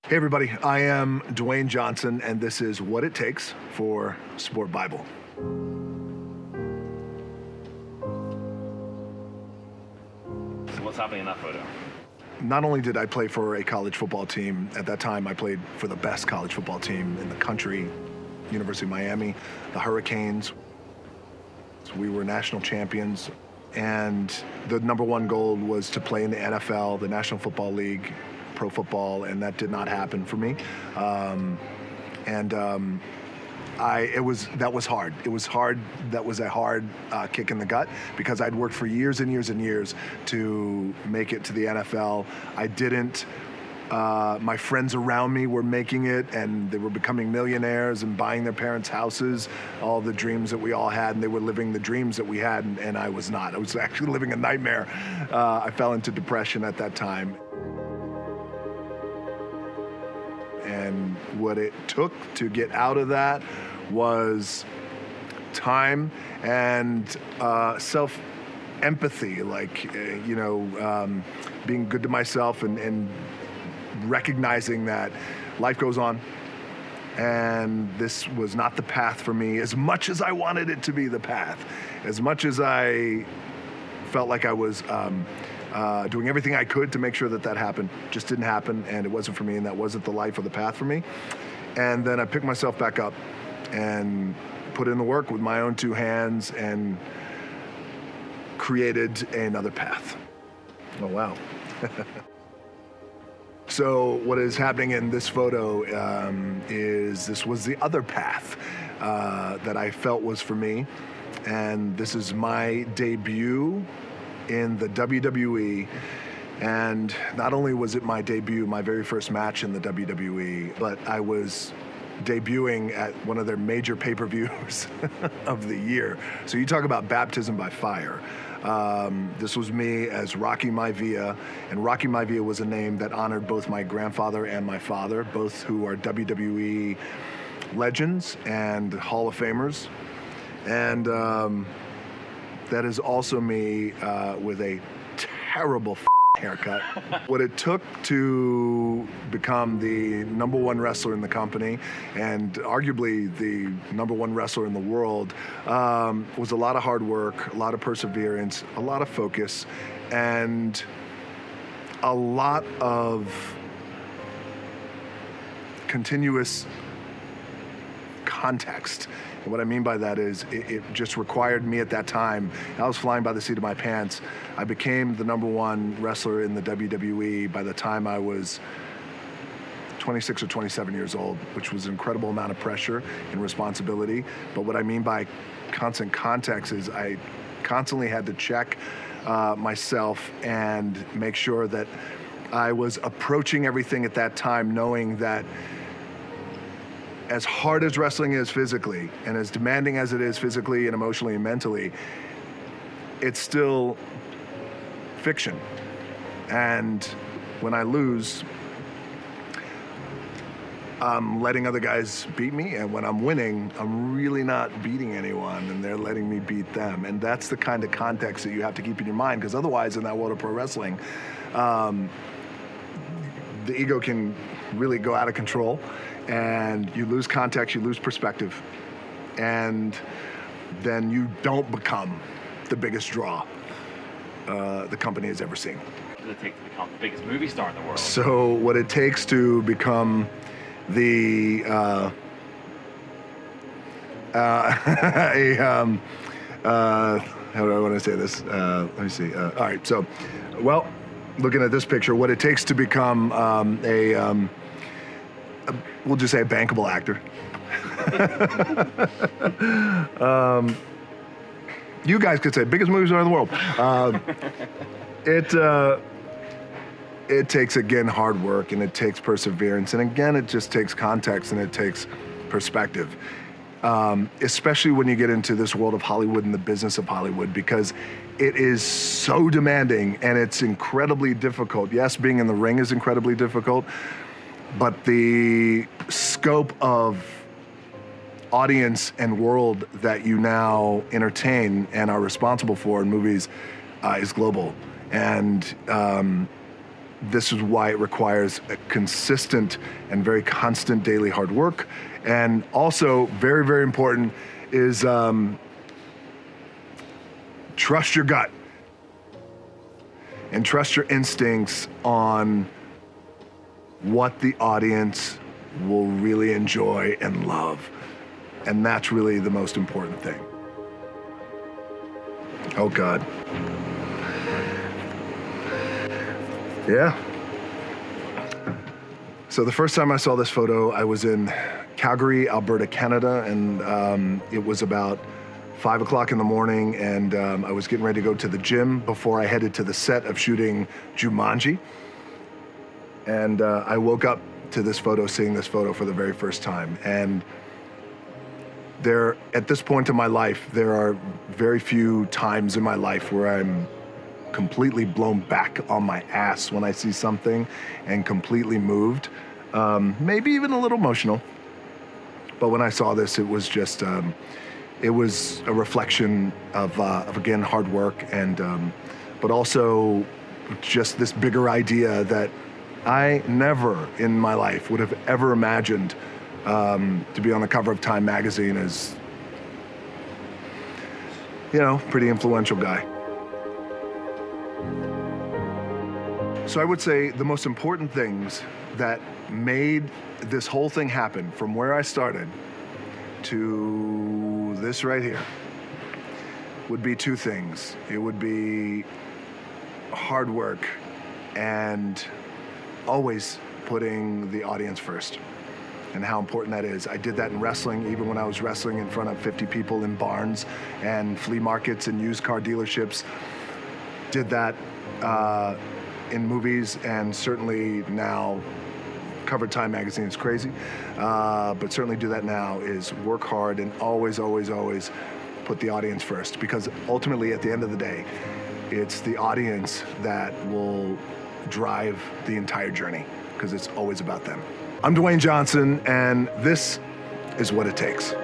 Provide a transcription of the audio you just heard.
Hey everybody, I am Dwayne Johnson, and this is What It Takes for Sport Bible. So what's happening in that photo? Not only did I play for a college football team, at that time I played for the best college football team in the country, University of Miami, the Hurricanes. We were national champions, and the number one goal was to play in the NFL, the National Football League, pro football, and that did not happen for me. That was hard. It was hard. That was a hard kick in the gut because I'd worked for years and years and years to make it to the NFL. I didn't. My friends around me were making it, and they were becoming millionaires and buying their parents' houses, all the dreams that we all had, and they were living the dreams that we had, and I was not. I was actually living a nightmare. I fell into depression at that time. And what it took to get out of that was time and self-empathy, like, being good to myself and recognizing that life goes on. And this was not the path for me, as much as I wanted it to be the path, as much as I felt like I was doing everything I could to make sure that happened. Just didn't happen, and it wasn't for me, and that wasn't the life or the path for me. And then I picked myself back up and put in the work with my own two hands and created another path. Oh, wow. So what is happening in this photo is this was the other path that I felt was for me, and this is my debut in the WWE. And not only was it my debut, my very first match in the WWE, but I was debuting at one of their major pay-per-views of the year. So you talk about baptism by fire. This was me as Rocky Maivia, and Rocky Maivia was a name that honored both my grandfather and my father, both who are WWE legends and Hall of Famers. And that is also me with a terrible haircut. What it took to become the number one wrestler in the company, and arguably the number one wrestler in the world, was a lot of hard work, a lot of perseverance, a lot of focus, and a lot of continuous context. And what I mean by that is it just required me at that time. I was flying by the seat of my pants. I became the number one wrestler in the WWE by the time I was 26 or 27 years old, which was an incredible amount of pressure and responsibility. But what I mean by constant context is I constantly had to check myself and make sure that I was approaching everything at that time knowing that as hard as wrestling is physically, and as demanding as it is physically and emotionally and mentally, it's still fiction. And when I lose, I'm letting other guys beat me, and when I'm winning, I'm really not beating anyone, and they're letting me beat them. And that's the kind of context that you have to keep in your mind, because otherwise in that world of pro wrestling, the ego can really go out of control, and you lose context, you lose perspective, and then you don't become the biggest draw the company has ever seen. What does it take to become the biggest movie star in the world? So what it takes to become the how do I want to say this? Let me see. All right, so, well, looking at this picture, what it takes to become we'll just say a bankable actor. You guys could say biggest movie star in the world. It takes, again, hard work, and it takes perseverance, and again, it just takes context, and it takes perspective. Especially when you get into this world of Hollywood and the business of Hollywood, because it is so demanding and it's incredibly difficult. Yes, being in the ring is incredibly difficult, but the scope of audience and world that you now entertain and are responsible for in movies is global. And this is why it requires a consistent and very constant daily hard work. And also, very, very important is trust your gut and trust your instincts on what the audience will really enjoy and love. And that's really the most important thing. Oh God. Yeah. So the first time I saw this photo, I was in Calgary, Alberta, Canada, and it was about 5 o'clock in the morning, and I was getting ready to go to the gym before I headed to the set of shooting Jumanji. And I woke up to this photo, seeing this photo for the very first time. And at this point in my life, there are very few times in my life where I'm completely blown back on my ass when I see something and completely moved, maybe even a little emotional. But when I saw this, it was just, it was a reflection of again, hard work, and but also just this bigger idea that I never in my life would have ever imagined to be on the cover of Time magazine as, you know, pretty influential guy. So I would say the most important things that made this whole thing happen, from where I started to this right here, would be two things. It would be hard work and always putting the audience first, and how important that is. I did that in wrestling, even when I was wrestling in front of 50 people in barns and flea markets and used car dealerships. Did that in movies, and certainly now covered Time magazine is crazy, but certainly do that now, is work hard and always, always, always put the audience first, because ultimately at the end of the day, it's the audience that will drive the entire journey, because it's always about them. I'm Dwayne Johnson, and this is what it takes.